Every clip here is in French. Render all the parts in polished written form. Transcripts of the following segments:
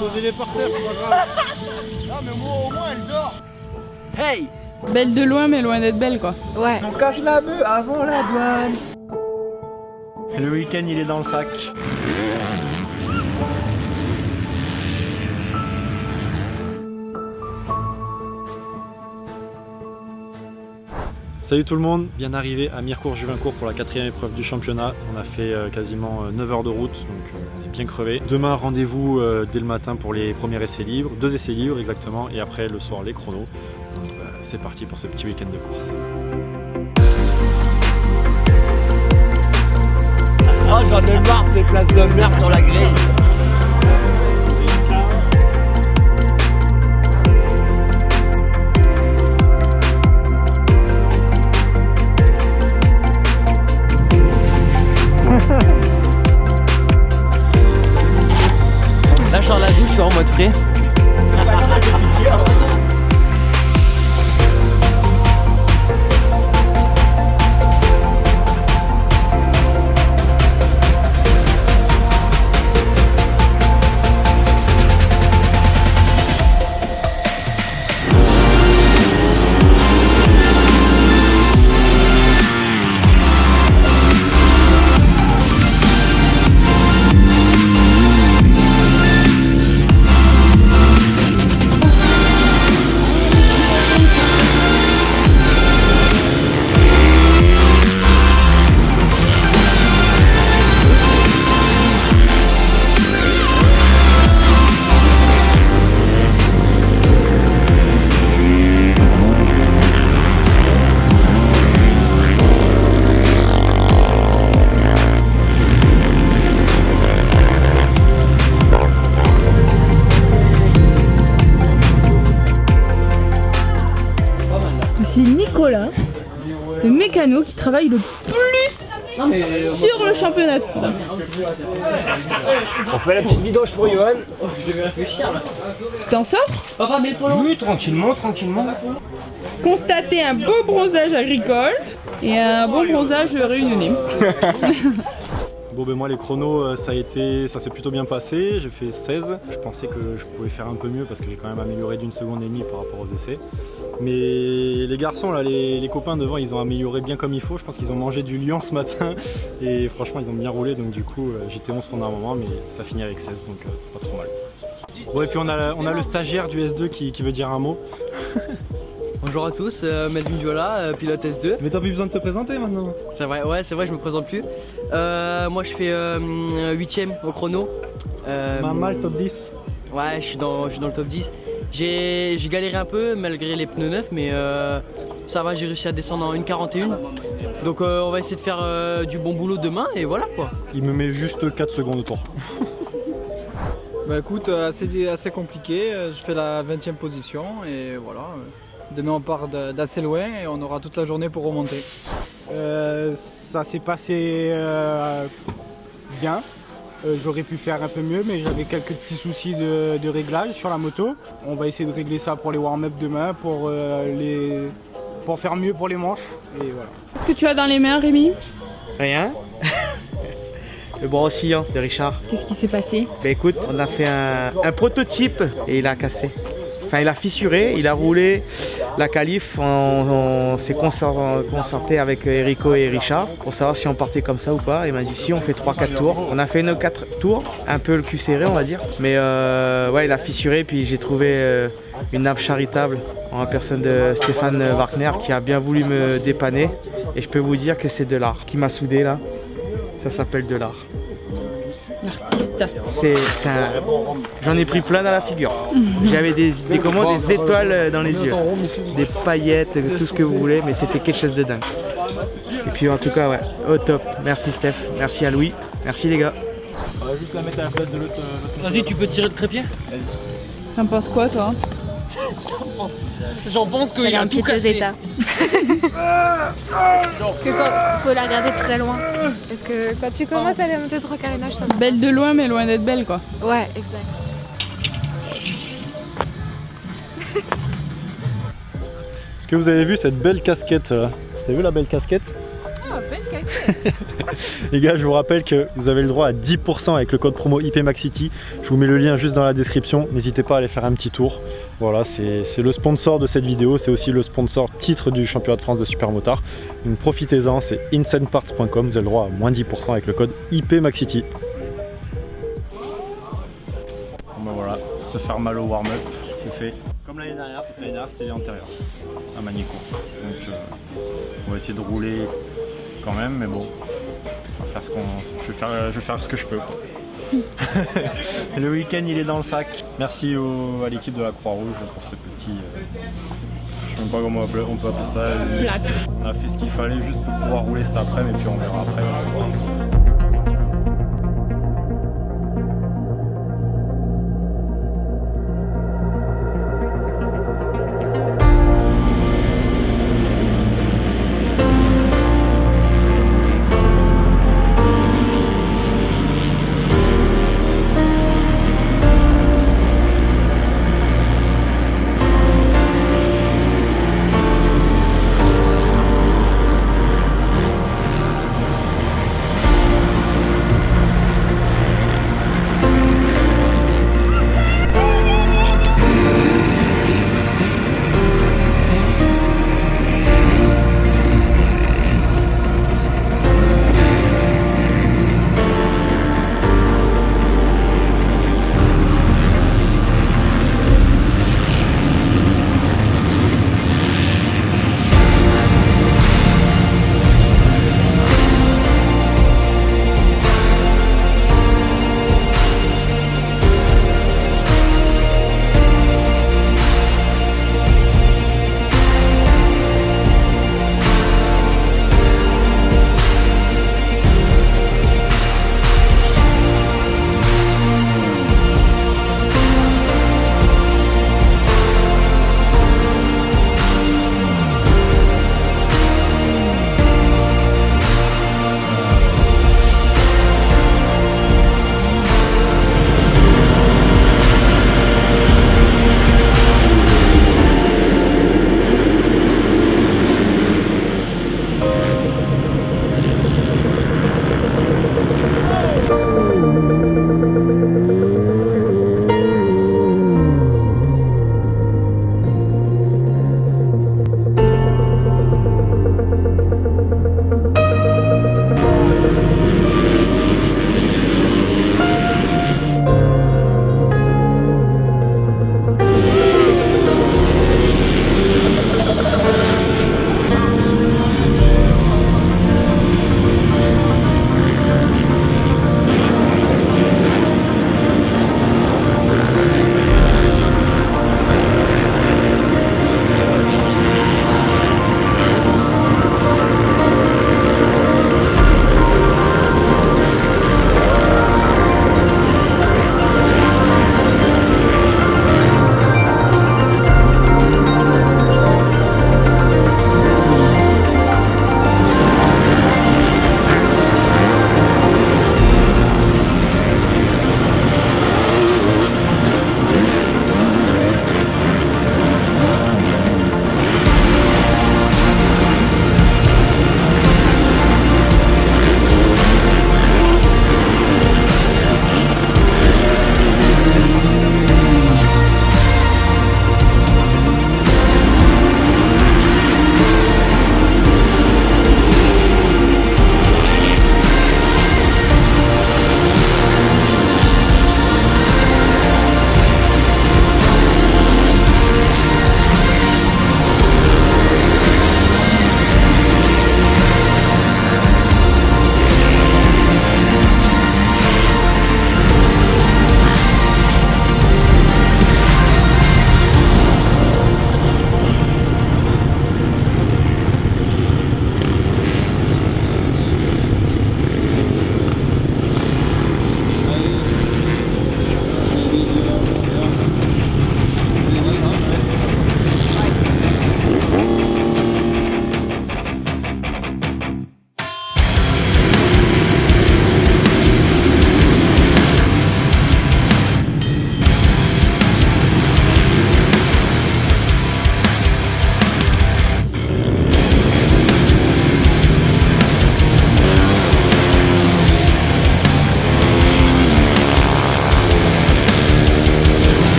Posez-les par terre, c'est pas grave. Non mais moi au moins elle dort. Hey! Belle de loin, mais loin d'être belle, quoi. Ouais. On cache la bœuf avant la douane. Le week-end, il est dans le sac. Salut tout le monde, bien arrivé à Mirecourt-Juvincourt pour la 4e épreuve du championnat. On a fait quasiment 9 heures de route, donc on est bien crevé. Demain, rendez-vous dès le matin pour les premiers essais libres, 2 essais libres exactement, et après le soir les chronos. Donc c'est parti pour ce petit week-end de course. Oh, j'en ai marre de ces places de merde sur la grille. Là je sors la douche, je suis en mode frais. C'est Nicolas, le mécano, qui travaille le plus sur le championnat de France. On fait la petite vidange pour Johan. Je devais réfléchir là. T'en sors? Papa, mets le polo. Oui, tranquillement, tranquillement. Constater un beau bronzage agricole et un bon bronzage réunionnais. Bon ben moi les chronos ça s'est plutôt bien passé, j'ai fait 16. Je pensais que je pouvais faire un peu mieux parce que j'ai quand même amélioré d'1,5 seconde par rapport aux essais. Mais les garçons là, les copains devant, ils ont amélioré bien comme il faut. Je pense qu'ils ont mangé du lion ce matin et franchement ils ont bien roulé, donc du coup j'étais 11 pendant un moment, mais ça finit avec 16, donc c'est pas trop mal. Bon et puis on a le stagiaire du S2 qui veut dire un mot. Bonjour à tous, Melvin Viola, pilote S2. Mais t'as plus besoin de te présenter maintenant. C'est vrai, ouais, c'est vrai, je me présente plus. Moi je fais 8ème au chrono. Mal top 10. Ouais, je suis dans le top 10. J'ai galéré un peu malgré les pneus neufs, mais ça va, j'ai réussi à descendre en 1,41. Donc on va essayer de faire du bon boulot demain et voilà quoi. Il me met juste 4 secondes au tour. Bah écoute, assez compliqué, je fais la 20e position et voilà. Demain on part d'assez loin et on aura toute la journée pour remonter. Ça s'est passé bien. J'aurais pu faire un peu mieux, mais j'avais quelques petits soucis de réglage sur la moto. On va essayer de régler ça pour les warm-up demain, pour faire mieux pour les manches. Et voilà. Qu'est-ce que tu as dans les mains, Rémi? Rien. Le bras oscillant de Richard. Qu'est-ce qui s'est passé? Bah écoute, on a fait un prototype et il a cassé. Enfin il a fissuré, il a roulé la qualif, on s'est concerté avec Erico et Richard pour savoir si on partait comme ça ou pas. Il m'a dit si on fait 3-4 tours. On a fait nos 4 tours, un peu le cul serré on va dire. Mais ouais il a fissuré, puis j'ai trouvé une âme charitable en la personne de Stéphane Wagner qui a bien voulu me dépanner. Et je peux vous dire que c'est de l'art qui m'a soudé là. Ça s'appelle de l'art. L'artiste. J'en ai pris plein dans la figure. J'avais des étoiles dans les yeux, des paillettes, tout ce que vous voulez, mais c'était quelque chose de dingue. Et puis en tout cas, ouais, au top. Merci Steph, merci à Louis, merci les gars. On va juste la mettre à la place de l'autre. Vas-y, tu peux tirer le trépied? T'en penses quoi, toi? J'en pense qu'il a tout cassé. État. Faut la regarder très loin. Parce que quand tu commences à aller monter trop carénage, ça va. Belle de loin, mais loin d'être belle, quoi. Ouais, exact. Est-ce que vous avez vu cette belle casquette là? T'as vu la belle casquette? Ah, belle casquette. Les gars, je vous rappelle que vous avez le droit à 10% avec le code promo IPMAXCity. Je vous mets le lien juste dans la description. N'hésitez pas à aller faire un petit tour. Voilà, c'est le sponsor de cette vidéo. C'est aussi le sponsor titre du championnat de France de supermotard. Donc profitez-en, c'est insaneparts.com. Vous avez le droit à moins 10% avec le code IPMAXCity. Bon, voilà, se faire mal au warm-up, c'est fait. Comme l'année dernière, sauf que l'année dernière c'était l'antérieur à Magnéco. Donc on va essayer de rouler quand même, mais bon, on va faire ce je vais faire ce que je peux. Le week-end il est dans le sac. Merci à l'équipe de la Croix-Rouge pour ce petit, je sais même pas comment on peut appeler ça. On a fait ce qu'il fallait juste pour pouvoir rouler cet après-midi et puis on verra après.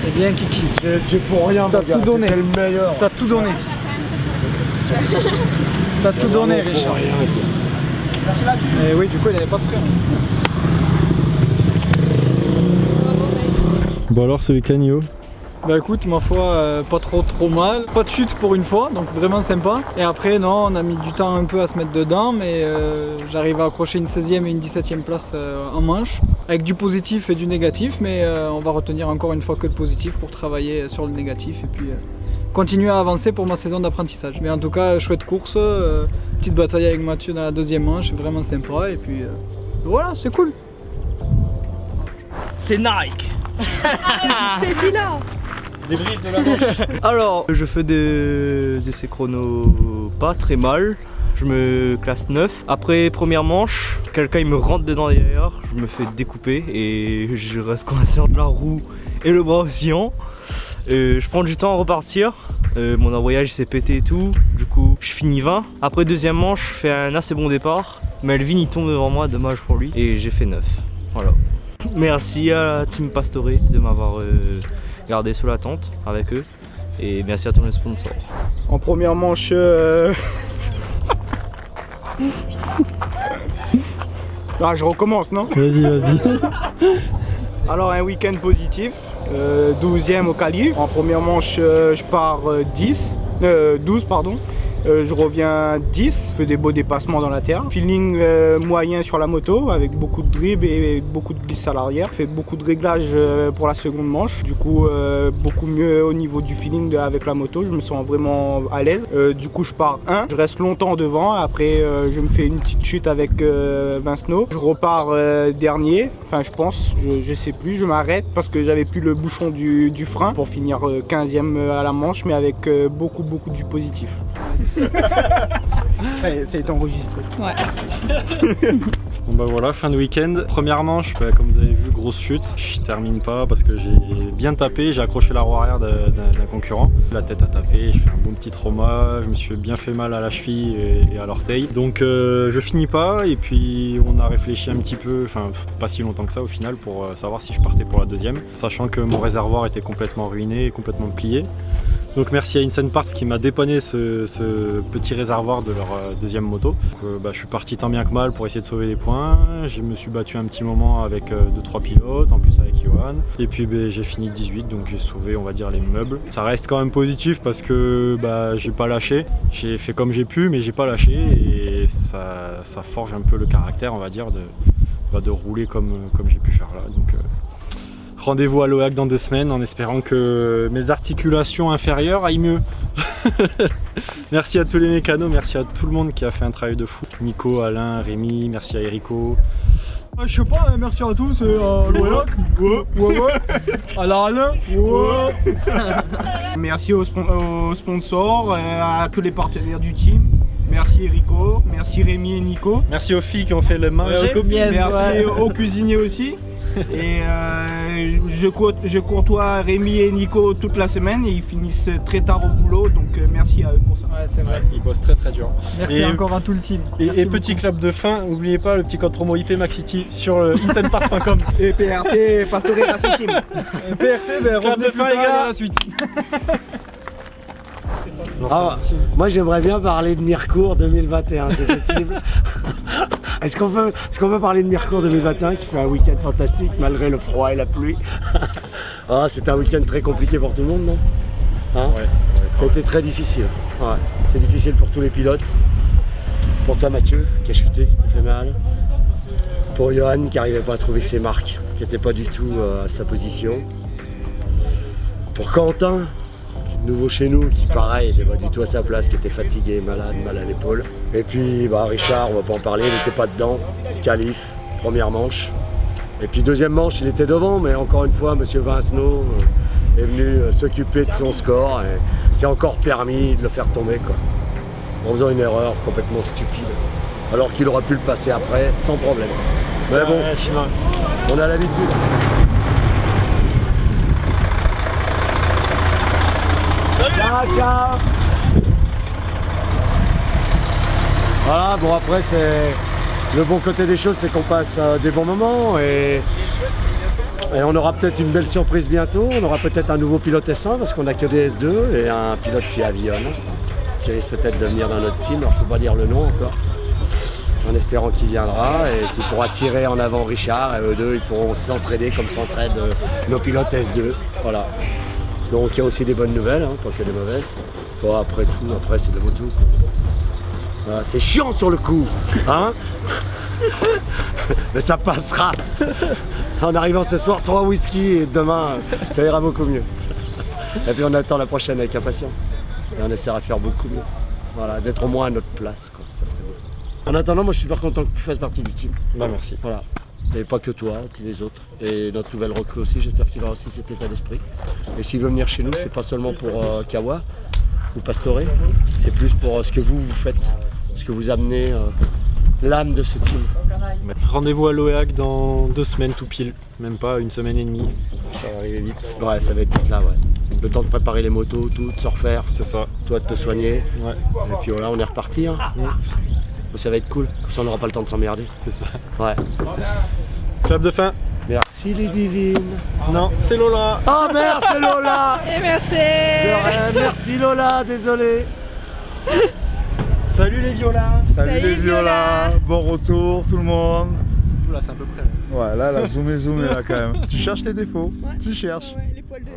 C'est bien Kiki. J'ai pour rien, T'as tout donné. T'es le meilleur. T'as tout donné. T'as tout donné, Richard. Et oui, du coup, il avait pas de frein. Bon alors c'est le canio. Bah écoute, ma foi, pas trop mal. Pas de chute pour une fois, donc vraiment sympa. Et après, non, on a mis du temps un peu à se mettre dedans, mais j'arrive à accrocher une 16e et une 17e place en manche. Avec du positif et du négatif, mais on va retenir encore une fois que le positif pour travailler sur le négatif et puis continuer à avancer pour ma saison d'apprentissage. Mais en tout cas, chouette course, petite bataille avec Mathieu dans la deuxième manche, vraiment sympa. Et puis voilà, c'est cool. C'est Nike. C'est celui-là. Débrief de la manche. Alors, je fais des essais chrono pas très mal. Je me classe 9. Après première manche, quelqu'un il me rentre dedans derrière, je me fais découper et je reste coincé entre la roue et le bras oscillant. Je prends du temps à repartir. Mon embrayage s'est pété et tout. Du coup, je finis 20. Après deuxième manche, je fais un assez bon départ. Melvin il tombe devant moi, dommage pour lui. Et j'ai fait 9. Voilà. Merci à la team Pastore de m'avoir gardé sous la tente avec eux. Et merci à tous les sponsors. En première manche, ah, je recommence, non? Vas-y. Alors un week-end positif, 12e au qualif. En première manche, je pars 12 pardon. Je reviens 10, je fais des beaux dépassements dans la terre. Feeling moyen sur la moto avec beaucoup de dribble et beaucoup de glisse à l'arrière. Je fais beaucoup de réglages pour la seconde manche. Du coup, beaucoup mieux au niveau du feeling avec la moto. Je me sens vraiment à l'aise. Du coup, je pars 1. Je reste longtemps devant. Après, je me fais une petite chute avec Vincenot. Je repars dernier. Enfin, je pense, je sais plus. Je m'arrête parce que j'avais plus le bouchon du frein pour finir 15e à la manche, mais avec beaucoup du positif. Ça a été enregistré. Ouais. Bon bah voilà, fin de week-end. Première manche, bah, comme vous avez vu, grosse chute. Je termine pas parce que j'ai bien tapé, j'ai accroché la roue arrière d'un concurrent. La tête a tapé, je fais un bon petit trauma, je me suis bien fait mal à la cheville et à l'orteil. Donc je finis pas et puis on a réfléchi un petit peu, enfin pas si longtemps que ça au final pour savoir si je partais pour la deuxième. Sachant que mon réservoir était complètement ruiné et complètement plié. Donc merci à Insane Parts qui m'a dépanné ce petit réservoir de leur deuxième moto. Donc, je suis parti tant bien que mal pour essayer de sauver des points. Je me suis battu un petit moment avec 2-3 pilotes, en plus avec Johan. Et puis j'ai fini 18, donc j'ai sauvé on va dire les meubles. Ça reste quand même positif parce que j'ai pas lâché. J'ai fait comme j'ai pu mais j'ai pas lâché et ça forge un peu le caractère on va dire de rouler comme j'ai pu faire là. Donc, rendez-vous à l'OAC dans 2 semaines en espérant que mes articulations inférieures aillent mieux. Merci à tous les mécanos, merci à tout le monde qui a fait un travail de fou. Nico, Alain, Rémi, merci à Erico. Je sais pas, merci à tous et à l'OAC. Ouais. À la Alain. Ouais. Merci aux sponsors, à tous les partenaires du team. Merci Erico, merci Rémi et Nico. Merci aux filles qui ont fait le manger. Merci aux cuisiniers aussi. Et je courtois Rémi et Nico toute la semaine et ils finissent très tard au boulot, donc merci à eux pour ça. Ouais, c'est vrai. Ils bossent très dur. Merci encore à tout le team. Et petit clap de fin, n'oubliez pas le petit code promo IP MaxCity sur insaneparts.com. Et PRT, Pastore Racing Team. Et PRT, revenez plus tard à la suite. Moi j'aimerais bien parler de Mirecourt 2021, c'est possible. Est-ce qu'on peut parler de Mirecourt 2021 qui fait un week-end fantastique malgré le froid et la pluie? C'est un week-end très compliqué pour tout le monde, non? Ouais, ça a été très difficile. Ouais. C'est difficile pour tous les pilotes. Pour toi Mathieu qui a chuté, qui t'a fait mal. Pour Johan qui n'arrivait pas à trouver ses marques, qui n'était pas du tout à sa position. Pour Quentin, nouveau chez nous, qui pareil n'était pas du tout à sa place, qui était fatigué, malade, mal à l'épaule. Et puis Richard, on va pas en parler, il n'était pas dedans. Qualif, première manche. Et puis deuxième manche, il était devant, mais encore une fois, monsieur Vincenot est venu s'occuper de son score et c'est encore permis de le faire tomber, quoi. En faisant une erreur complètement stupide. Alors qu'il aurait pu le passer après, sans problème. Mais bon, on a l'habitude. Ciao. Voilà, bon après c'est le bon côté des choses, c'est qu'on passe des bons moments et Et on aura peut-être une belle surprise bientôt. On aura peut-être un nouveau pilote S1 parce qu'on n'a que des S2 et un pilote qui avionne, qui risque peut-être de venir dans notre team. Alors je ne peux pas dire le nom encore. En espérant qu'il viendra et qu'il pourra tirer en avant Richard et eux deux ils pourront s'entraider comme s'entraident nos pilotes S2. Voilà. Donc il y a aussi des bonnes nouvelles, hein, pas que des mauvaises. Bon, après tout, après c'est le moto. Voilà, c'est chiant sur le coup, hein. Mais ça passera. En arrivant ce soir, 3 whisky et demain ça ira beaucoup mieux. Et puis on attend la prochaine avec impatience. Et on essaiera de faire beaucoup mieux. Voilà, d'être au moins à notre place, quoi. Ça serait bien. En attendant, moi je suis super content que tu fasses partie du team. Bah merci. Voilà. Et pas que toi, puis les autres. Et notre nouvelle recrue aussi, j'espère qu'il aura aussi cet état d'esprit. Et s'il veut venir chez nous, c'est pas seulement pour Kawa ou Pastore, c'est plus pour ce que vous faites, ce que vous amenez, l'âme de ce team. Rendez-vous à l'OEAC dans 2 semaines tout pile, même pas 1 semaine et demie. Ça va arriver vite. Ouais, ça va être vite là, ouais. Le temps de préparer les motos, tout, de se refaire. C'est ça. Toi de te soigner. Ouais. Et puis voilà, on est reparti. Hein. Ça va être cool, comme ça on n'aura pas le temps de s'emmerder. C'est ça. Ouais. Clap de fin. Merci les divines. Non, c'est Lola. Oh merde, c'est Lola. Et merci. De rien, merci Lola, désolé. Salut les violas. Salut les violas. Bon retour tout le monde. Là c'est à peu près. Ouais, là, zoomé là quand même. Tu cherches les défauts. Ouais. Tu cherches. Ouais, les poils de nez.